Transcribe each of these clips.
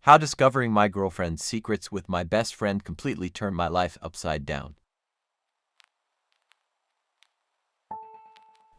How discovering my girlfriend's secrets with my best friend completely turned my life upside down.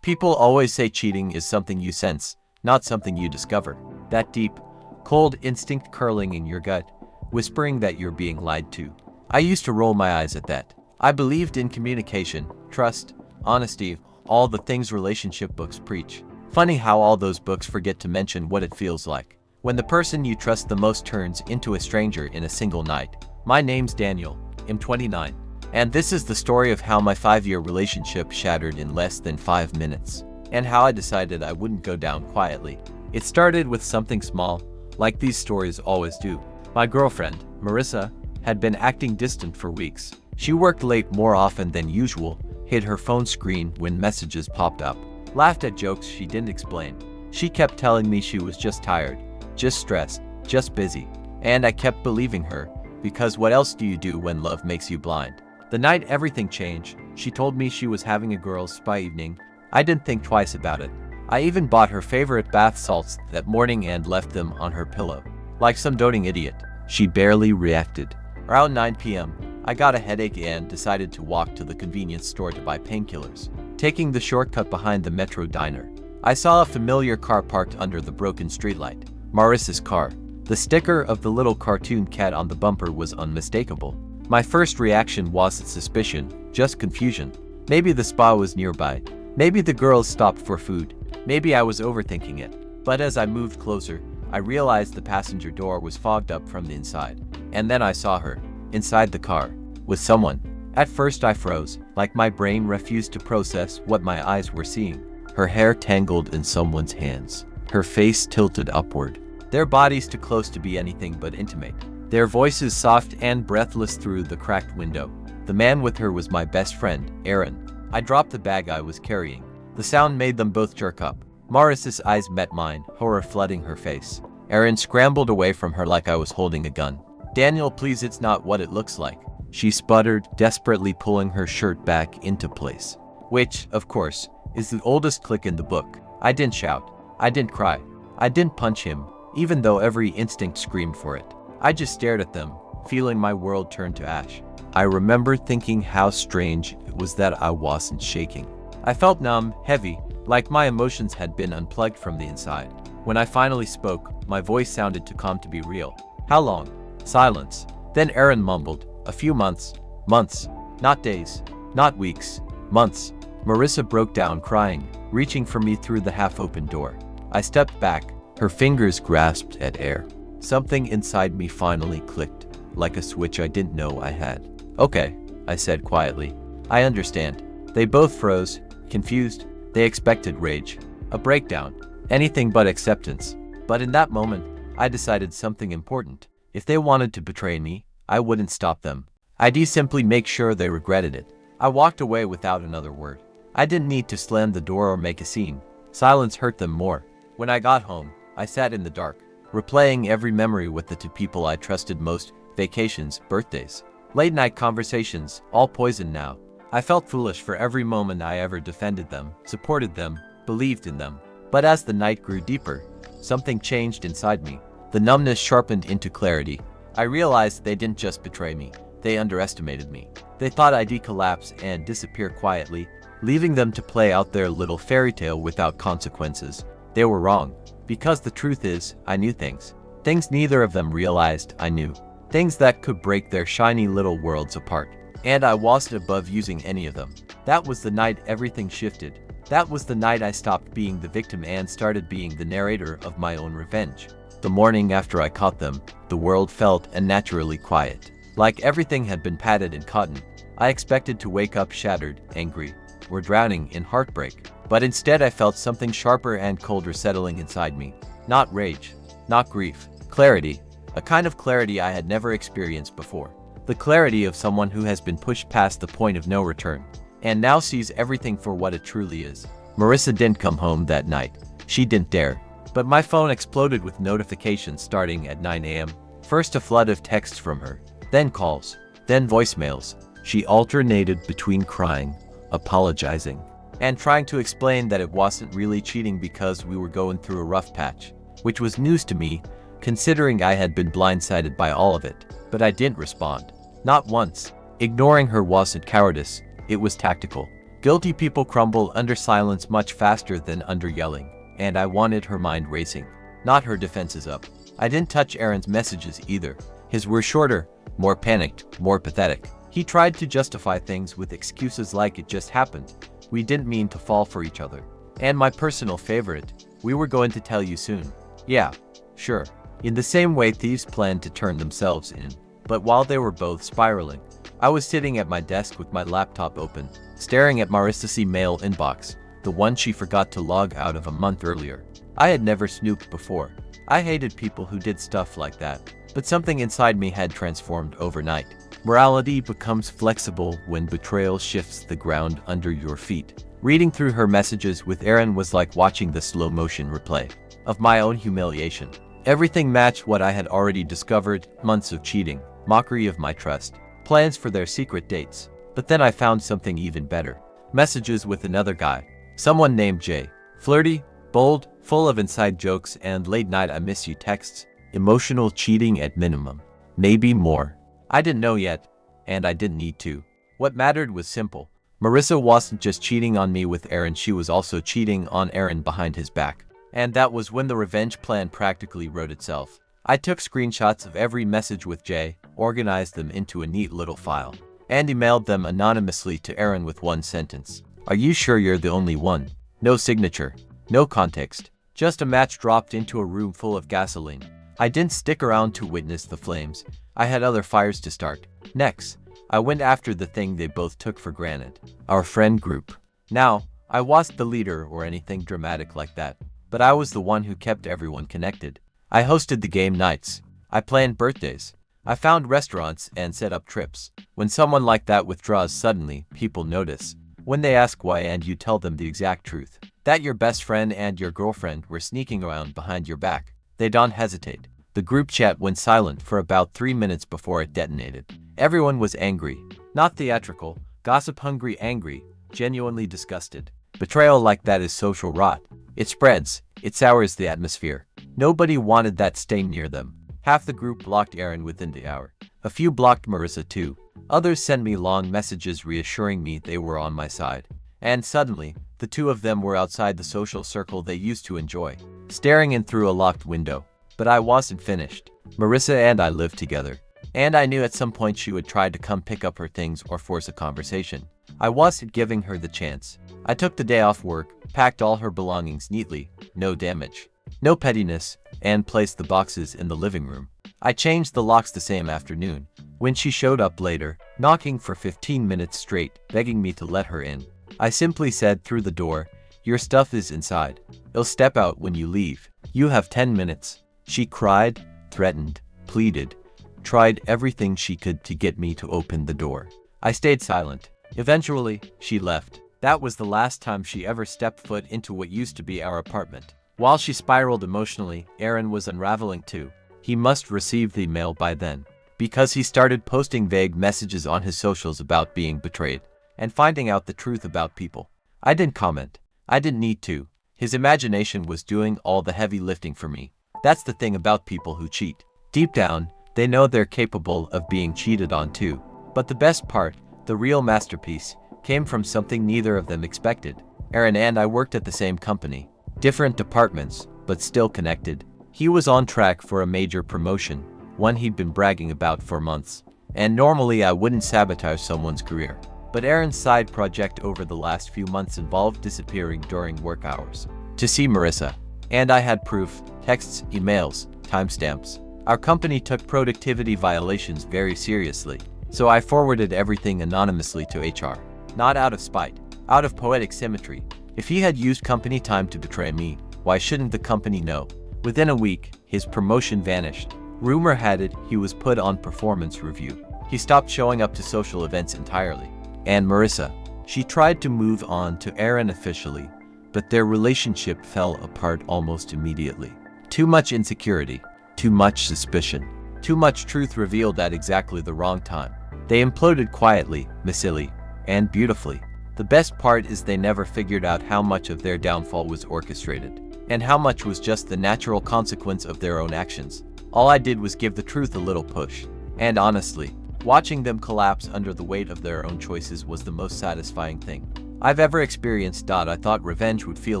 People always say cheating is something you sense, not something you discover. That deep, cold instinct curling in your gut, whispering that you're being lied to. I used to roll my eyes at that. I believed in communication, trust, honesty, all the things relationship books preach. Funny how all those books forget to mention what it feels like when the person you trust the most turns into a stranger in a single night. My name's Daniel, I'm 29, and this is the story of how my 5-year relationship shattered in less than 5 minutes, and how I decided I wouldn't go down quietly. It started with something small, like these stories always do. My girlfriend, Marissa, had been acting distant for weeks. She worked late more often than usual, hid her phone screen when messages popped up, laughed at jokes she didn't explain. She kept telling me she was just tired, just stressed, just busy. And I kept believing her, because what else do you do when love makes you blind? The night everything changed, she told me she was having a girls' spa evening. I didn't think twice about it. I even bought her favorite bath salts that morning and left them on her pillow. Like some doting idiot, she barely reacted. Around 9 p.m., I got a headache and decided to walk to the convenience store to buy painkillers. Taking the shortcut behind the Metro diner, I saw a familiar car parked under the broken streetlight. Marissa's car. The sticker of the little cartoon cat on the bumper was unmistakable. My first reaction wasn't suspicion, just confusion. Maybe the spa was nearby. Maybe the girls stopped for food. Maybe I was overthinking it. But as I moved closer, I realized the passenger door was fogged up from the inside. And then I saw her, inside the car, with someone. At first I froze, like my brain refused to process what my eyes were seeing. Her hair tangled in someone's hands. Her face tilted upward. Their bodies too close to be anything but intimate. Their voices soft and breathless through the cracked window. The man with her was my best friend, Aaron. I dropped the bag I was carrying. The sound made them both jerk up. Marissa's eyes met mine, horror flooding her face. Aaron scrambled away from her like I was holding a gun. "Daniel, please, it's not what it looks like," she sputtered, desperately pulling her shirt back into place. Which, of course, is the oldest click in the book. I didn't shout. I didn't cry. I didn't punch him, even though every instinct screamed for it. I just stared at them, feeling my world turn to ash. I remember thinking how strange it was that I wasn't shaking. I felt numb, heavy, like my emotions had been unplugged from the inside. When I finally spoke, my voice sounded too calm to be real. "How long?" Silence. Then Aaron mumbled, "A few months." Months. Not days. Not weeks. Months. Marissa broke down crying, reaching for me through the half-open door. I stepped back, her fingers grasped at air. Something inside me finally clicked, like a switch I didn't know I had. "Okay," I said quietly. "I understand." They both froze, confused. They expected rage, a breakdown, anything but acceptance. But in that moment, I decided something important. If they wanted to betray me, I wouldn't stop them. I'd simply make sure they regretted it. I walked away without another word. I didn't need to slam the door or make a scene. Silence hurt them more. When I got home, I sat in the dark, replaying every memory with the two people I trusted most: vacations, birthdays, late-night conversations, all poisoned now. I felt foolish for every moment I ever defended them, supported them, believed in them. But as the night grew deeper, something changed inside me. The numbness sharpened into clarity. I realized they didn't just betray me. They underestimated me. They thought I'd collapse and disappear quietly, leaving them to play out their little fairy tale without consequences. They were wrong. Because the truth is, I knew things. Things neither of them realized I knew. Things that could break their shiny little worlds apart. And I wasn't above using any of them. That was the night everything shifted. That was the night I stopped being the victim and started being the narrator of my own revenge. The morning after I caught them, the world felt unnaturally quiet. Like everything had been padded in cotton. I expected to wake up shattered, angry, or drowning in heartbreak. But instead I felt something sharper and colder settling inside me. Not rage, not grief, clarity. A kind of clarity I had never experienced before. The clarity of someone who has been pushed past the point of no return, and now sees everything for what it truly is. Marissa didn't come home that night. She didn't dare. But my phone exploded with notifications starting at 9 a.m. First a flood of texts from her, then calls, then voicemails. She alternated between crying, apologizing, and trying to explain that it wasn't really cheating because we were going through a rough patch, which was news to me, considering I had been blindsided by all of it. But I didn't respond. Not once. Ignoring her wasn't cowardice, it was tactical. Guilty people crumble under silence much faster than under yelling, and I wanted her mind racing, not her defenses up. I didn't touch Aaron's messages either. His were shorter, more panicked, more pathetic. He tried to justify things with excuses like it just happened. We didn't mean to fall for each other. And my personal favorite, we were going to tell you soon. Yeah, sure. In the same way thieves planned to turn themselves in. But while they were both spiraling, I was sitting at my desk with my laptop open, staring at Marissa's email inbox, the one she forgot to log out of a month earlier. I had never snooped before. I hated people who did stuff like that. But something inside me had transformed overnight. Morality becomes flexible when betrayal shifts the ground under your feet. Reading through her messages with Aaron was like watching the slow-motion replay of my own humiliation. Everything matched what I had already discovered: months of cheating, mockery of my trust, plans for their secret dates. But then I found something even better. Messages with another guy, someone named Jay. Flirty, bold, full of inside jokes and late-night I miss you texts. Emotional cheating at minimum. Maybe more. I didn't know yet, and I didn't need to. What mattered was simple. Marissa wasn't just cheating on me with Aaron, she was also cheating on Aaron behind his back. And that was when the revenge plan practically wrote itself. I took screenshots of every message with Jay, organized them into a neat little file, and emailed them anonymously to Aaron with one sentence. Are you sure you're the only one? No signature, no context, just a match dropped into a room full of gasoline. I didn't stick around to witness the flames. I had other fires to start. Next, I went after the thing they both took for granted. Our friend group. Now, I wasn't the leader or anything dramatic like that, but I was the one who kept everyone connected. I hosted the game nights. I planned birthdays. I found restaurants and set up trips. When someone like that withdraws suddenly, people notice. When they ask why and you tell them the exact truth, that your best friend and your girlfriend were sneaking around behind your back, they don't hesitate. The group chat went silent for about 3 minutes before it detonated. Everyone was angry. Not theatrical, gossip-hungry angry, genuinely disgusted. Betrayal like that is social rot. It spreads. It sours the atmosphere. Nobody wanted that stain near them. Half the group blocked Aaron within the hour. A few blocked Marissa too. Others sent me long messages reassuring me they were on my side. And suddenly, the two of them were outside the social circle they used to enjoy, staring in through a locked window. But I wasn't finished. Marissa and I lived together, and I knew at some point she would try to come pick up her things or force a conversation. I wasn't giving her the chance. I took the day off work, packed all her belongings neatly, no damage, no pettiness, and placed the boxes in the living room. I changed the locks the same afternoon. When she showed up later, knocking for 15 minutes straight, begging me to let her in, I simply said through the door, "Your stuff is inside. I'll step out when you leave. You have 10 minutes. She cried, threatened, pleaded, tried everything she could to get me to open the door. I stayed silent. Eventually, she left. That was the last time she ever stepped foot into what used to be our apartment. While she spiraled emotionally, Aaron was unraveling too. He must receive the mail by then, because he started posting vague messages on his socials about being betrayed and finding out the truth about people. I didn't comment. I didn't need to. His imagination was doing all the heavy lifting for me. That's the thing about people who cheat. Deep down, they know they're capable of being cheated on too. But the best part, the real masterpiece, came from something neither of them expected. Aaron and I worked at the same company. Different departments, but still connected. He was on track for a major promotion, one he'd been bragging about for months. And normally I wouldn't sabotage someone's career. But Aaron's side project over the last few months involved disappearing during work hours to see Marissa. And I had proof, texts, emails, timestamps. Our company took productivity violations very seriously, so I forwarded everything anonymously to HR. Not out of spite, out of poetic symmetry. If he had used company time to betray me, why shouldn't the company know? Within a week, his promotion vanished. Rumor had it he was put on performance review. He stopped showing up to social events entirely. And Marissa, she tried to move on to Aaron officially, but their relationship fell apart almost immediately. Too much insecurity, too much suspicion, too much truth revealed at exactly the wrong time. They imploded quietly, messily, and beautifully. The best part is they never figured out how much of their downfall was orchestrated, and how much was just the natural consequence of their own actions. All I did was give the truth a little push. And honestly, watching them collapse under the weight of their own choices was the most satisfying thing I've ever experienced. I thought revenge would feel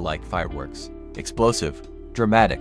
like fireworks. Explosive, dramatic,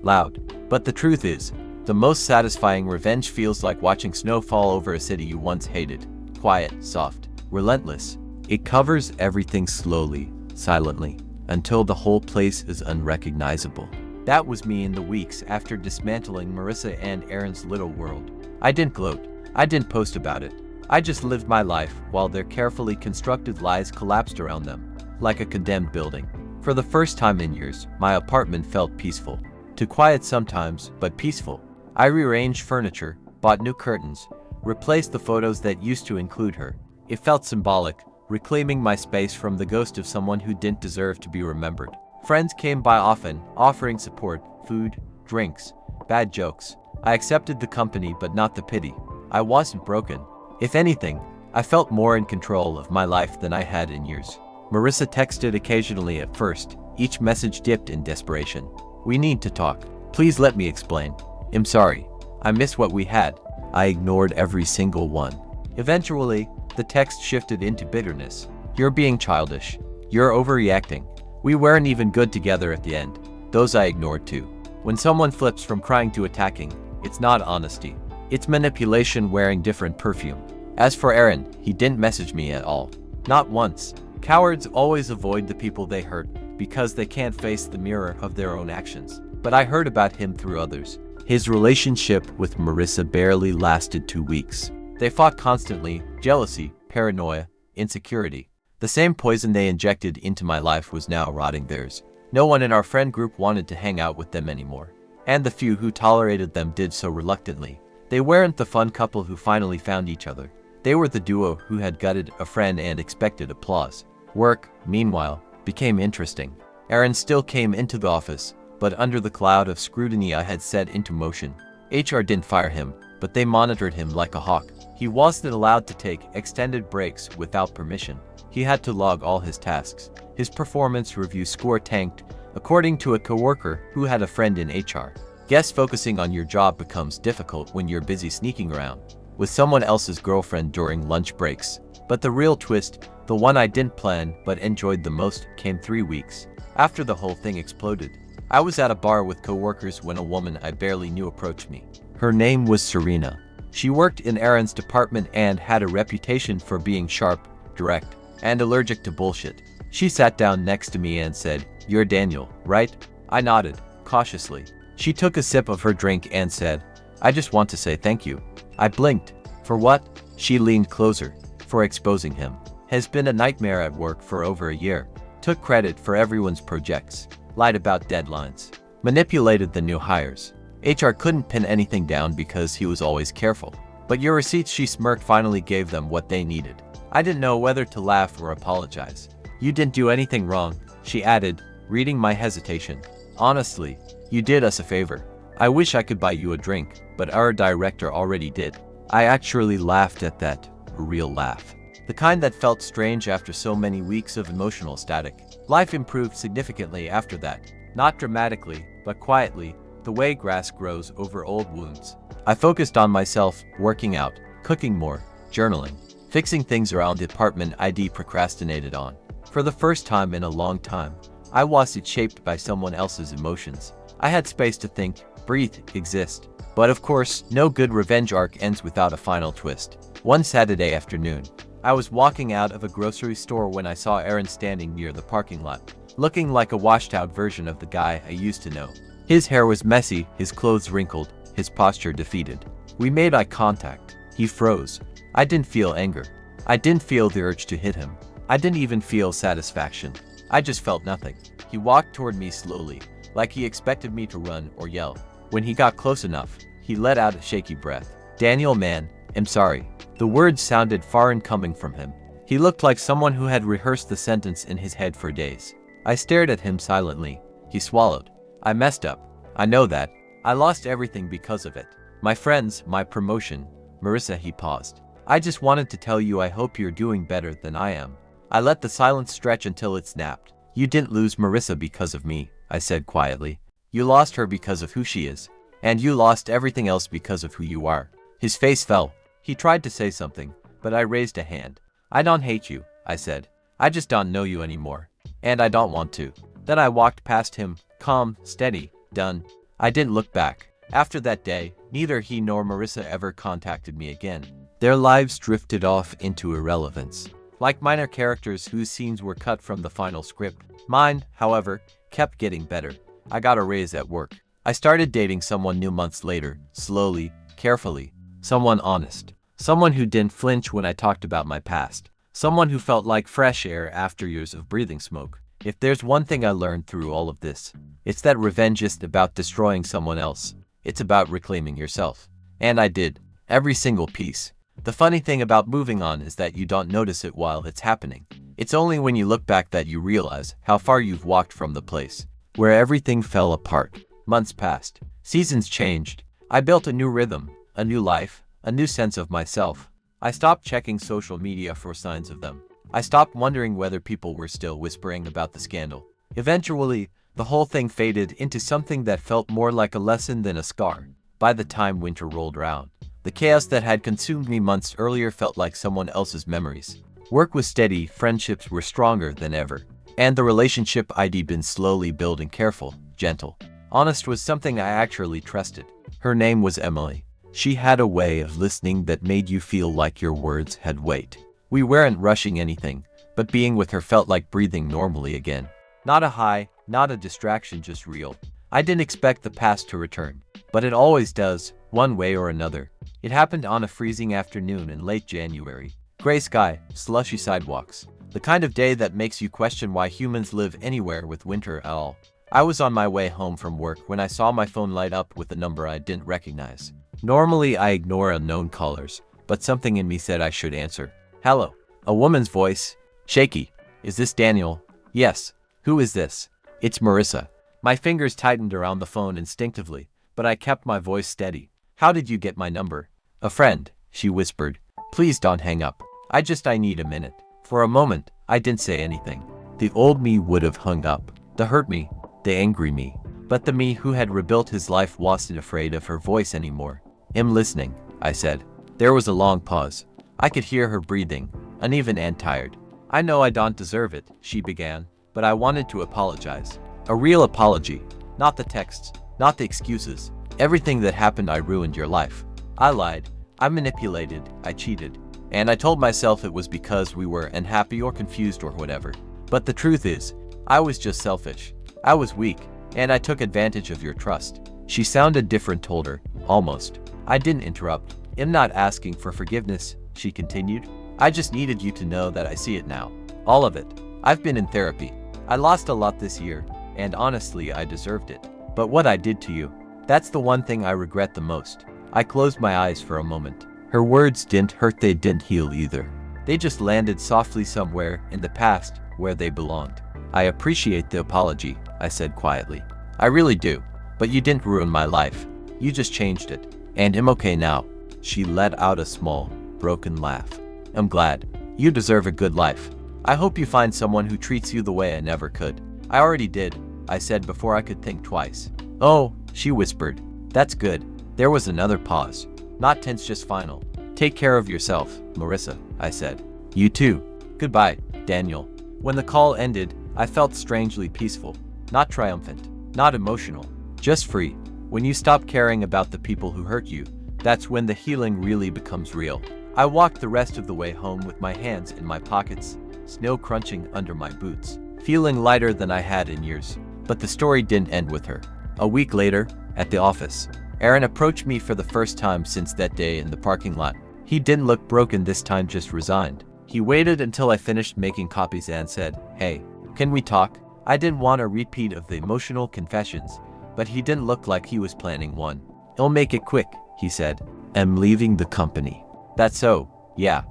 loud. But the truth is, the most satisfying revenge feels like watching snow fall over a city you once hated. Quiet, soft, relentless. It covers everything slowly, silently, until the whole place is unrecognizable. That was me in the weeks after dismantling Marissa and Aaron's little world. I didn't gloat. I didn't post about it. I just lived my life while their carefully constructed lies collapsed around them, like a condemned building. For the first time in years, my apartment felt peaceful. Too quiet sometimes, but peaceful. I rearranged furniture, bought new curtains, replaced the photos that used to include her. It felt symbolic, reclaiming my space from the ghost of someone who didn't deserve to be remembered. Friends came by often, offering support, food, drinks, bad jokes. I accepted the company but not the pity. I wasn't broken. If anything, I felt more in control of my life than I had in years. Marissa texted occasionally at first, each message dipped in desperation. "We need to talk. Please let me explain. I'm sorry. I miss what we had." I ignored every single one. Eventually, the text shifted into bitterness. "You're being childish. You're overreacting. We weren't even good together at the end." Those I ignored too. When someone flips from crying to attacking, it's not honesty. It's manipulation wearing different perfume. As for Aaron, he didn't message me at all. Not once. Cowards always avoid the people they hurt because they can't face the mirror of their own actions. But I heard about him through others. His relationship with Marissa barely lasted 2 weeks. They fought constantly, jealousy, paranoia, insecurity. The same poison they injected into my life was now rotting theirs. No one in our friend group wanted to hang out with them anymore. And the few who tolerated them did so reluctantly. They weren't the fun couple who finally found each other. They were the duo who had gutted a friend and expected applause. Work, meanwhile, became interesting. Aaron still came into the office, but under the cloud of scrutiny I had set into motion. HR didn't fire him, but they monitored him like a hawk. He wasn't allowed to take extended breaks without permission. He had to log all his tasks. His performance review score tanked, according to a coworker who had a friend in HR. Guess focusing on your job becomes difficult when you're busy sneaking around with someone else's girlfriend during lunch breaks. But the real twist, the one I didn't plan but enjoyed the most, came 3 weeks after the whole thing exploded. I was at a bar with coworkers when a woman I barely knew approached me. Her name was Serena. She worked in Aaron's department and had a reputation for being sharp, direct, and allergic to bullshit. She sat down next to me and said, "You're Daniel, right?" I nodded, cautiously. She took a sip of her drink and said, "I just want to say thank you." I blinked. "For what?" She leaned closer. "For exposing him. Has been a nightmare at work for over a year. Took credit for everyone's projects. Lied about deadlines. Manipulated the new hires. HR couldn't pin anything down because he was always careful. But your receipts," she smirked, "finally gave them what they needed." I didn't know whether to laugh or apologize. "You didn't do anything wrong," she added, reading my hesitation. "Honestly, you did us a favor. I wish I could buy you a drink, but our director already did." I actually laughed at that, a real laugh. The kind that felt strange after so many weeks of emotional static. Life improved significantly after that. Not dramatically, but quietly, the way grass grows over old wounds. I focused on myself, working out, cooking more, journaling, fixing things around the apartment I'd procrastinated on. For the first time in a long time, I wasn't shaped by someone else's emotions. I had space to think, breathe, exist. But of course, no good revenge arc ends without a final twist. One Saturday afternoon, I was walking out of a grocery store when I saw Aaron standing near the parking lot, looking like a washed-out version of the guy I used to know. His hair was messy, his clothes wrinkled, his posture defeated. We made eye contact. He froze. I didn't feel anger. I didn't feel the urge to hit him. I didn't even feel satisfaction. I just felt nothing. He walked toward me slowly, like he expected me to run or yell. When he got close enough, he let out a shaky breath. "Daniel, man, I'm sorry." The words sounded foreign coming from him. He looked like someone who had rehearsed the sentence in his head for days. I stared at him silently. He swallowed. "I messed up. I know that. I lost everything because of it. My friends, my promotion." "Marissa," he paused. "I just wanted to tell you I hope you're doing better than I am." I let the silence stretch until it snapped. "You didn't lose Marissa because of me," I said quietly. "You lost her because of who she is. And you lost everything else because of who you are. His face fell. He tried to say something, but I raised a hand. I don't hate you, I said. I just don't know you anymore. And I don't want to. Then I walked past him, calm, steady, done. I didn't look back. After that day, neither he nor Marissa ever contacted me again. Their lives drifted off into irrelevance, like minor characters whose scenes were cut from the final script. Mine, however, kept getting better. I got a raise at work. I started dating someone new months later, slowly, carefully. Someone honest. Someone who didn't flinch when I talked about my past. Someone who felt like fresh air after years of breathing smoke. If there's one thing I learned through all of this, it's that revenge isn't about destroying someone else. It's about reclaiming yourself. And I did. Every single piece. The funny thing about moving on is that you don't notice it while it's happening. It's only when you look back that you realize how far you've walked from the place where everything fell apart. Months passed. Seasons changed. I built a new rhythm, a new life, a new sense of myself. I stopped checking social media for signs of them. I stopped wondering whether people were still whispering about the scandal. Eventually, the whole thing faded into something that felt more like a lesson than a scar. By the time winter rolled around, the chaos that had consumed me months earlier felt like someone else's memories. Work was steady, friendships were stronger than ever, and the relationship I'd been slowly building careful, gentle, honest was something I actually trusted. Her name was Emily. She had a way of listening that made you feel like your words had weight. We weren't rushing anything, but being with her felt like breathing normally again. Not a high, not a distraction, just real. I didn't expect the past to return, but it always does, one way or another. It happened on a freezing afternoon in late January. Gray sky, slushy sidewalks. The kind of day that makes you question why humans live anywhere with winter at all. I was on my way home from work when I saw my phone light up with a number I didn't recognize. Normally I ignore unknown callers, but something in me said I should answer. Hello. A woman's voice. Shaky. Is this Daniel? Yes. Who is this? It's Marissa. My fingers tightened around the phone instinctively, but I kept my voice steady. How did you get my number? A friend, she whispered. Please don't hang up. I need a minute. For a moment, I didn't say anything. The old me would have hung up. The hurt me, the angry me. But the me who had rebuilt his life wasn't afraid of her voice anymore. I'm listening, I said. There was a long pause. I could hear her breathing, uneven and tired. I know I don't deserve it, she began, but I wanted to apologize. A real apology. Not the texts, not the excuses. Everything that happened, I ruined your life. I lied. I manipulated. I cheated. And I told myself it was because we were unhappy or confused or whatever. But the truth is, I was just selfish. I was weak, and I took advantage of your trust. She sounded different, told her, almost. I didn't interrupt. I'm not asking for forgiveness, she continued. I just needed you to know that I see it now. All of it. I've been in therapy. I lost a lot this year, and honestly, I deserved it. But what I did to you, that's the one thing I regret the most. I closed my eyes for a moment. Her words didn't hurt, they didn't heal either. They just landed softly somewhere in the past where they belonged. I appreciate the apology, I said quietly. I really do. But you didn't ruin my life. You just changed it. And I'm okay now. She let out a small, broken laugh. I'm glad. You deserve a good life. I hope you find someone who treats you the way I never could. I already did, I said before I could think twice. Oh, she whispered. That's good. There was another pause. Not tense, just final. Take care of yourself, Marissa, I said. You too. Goodbye, Daniel. When the call ended, I felt strangely peaceful. Not triumphant. Not emotional. Just free. When you stop caring about the people who hurt you, that's when the healing really becomes real. I walked the rest of the way home with my hands in my pockets, snow crunching under my boots, feeling lighter than I had in years. But the story didn't end with her. A week later, at the office, Aaron approached me for the first time since that day in the parking lot. He didn't look broken this time, just resigned. He waited until I finished making copies and said, "Hey, can we talk?" I didn't want a repeat of the emotional confessions, but he didn't look like he was planning one. "I'll make it quick," he said. "I'm leaving the company." "That's so, yeah."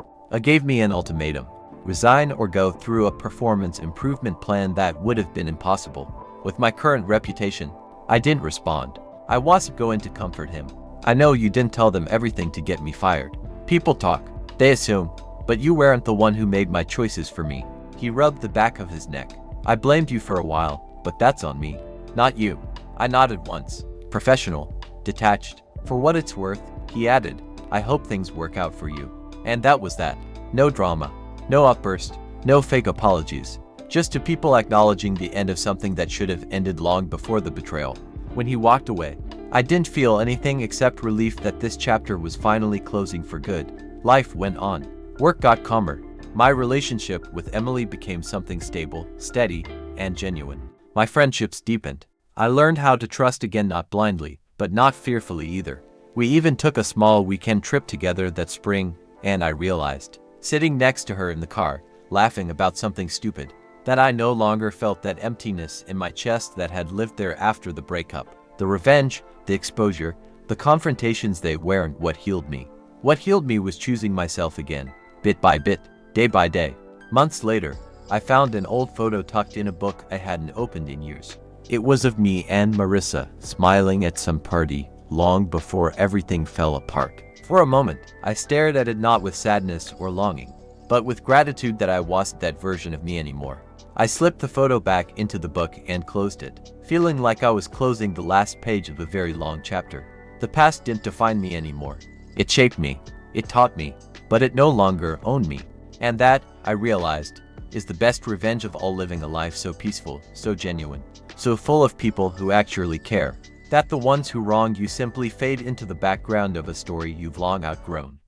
Gave me an ultimatum. Resign or go through a performance improvement plan that would have been impossible. With my current reputation, I didn't respond. I wasn't going to comfort him. "I know you didn't tell them everything to get me fired. People talk. They assume. But you weren't the one who made my choices for me." He rubbed the back of his neck. "I blamed you for a while, but that's on me, not you." I nodded once. "Professional. detached. For what it's worth, he added, I hope things work out for you. And that was that. No drama. No outburst. No fake apologies. Just two people acknowledging the end of something that should have ended long before the betrayal. When he walked away, I didn't feel anything except relief that this chapter was finally closing for good. Life went on. Work got calmer. My relationship with Emily became something stable, steady, and genuine. My friendships deepened. I learned how to trust again, not blindly, but not fearfully either. We even took a small weekend trip together that spring, and I realized, sitting next to her in the car, laughing about something stupid, that I no longer felt that emptiness in my chest that had lived there after the breakup. The revenge, the exposure, the confrontations, they weren't what healed me. What healed me was choosing myself again, bit by bit, day by day. Months later, I found an old photo tucked in a book I hadn't opened in years. It was of me and Marissa, smiling at some party, long before everything fell apart. For a moment, I stared at it not with sadness or longing, but with gratitude that I wasn't that version of me anymore. I slipped the photo back into the book and closed it, feeling like I was closing the last page of a very long chapter. The past didn't define me anymore. It shaped me, it taught me, but it no longer owned me. And that, I realized, is the best revenge of all, living a life so peaceful, so genuine, so full of people who actually care, that the ones who wronged you simply fade into the background of a story you've long outgrown.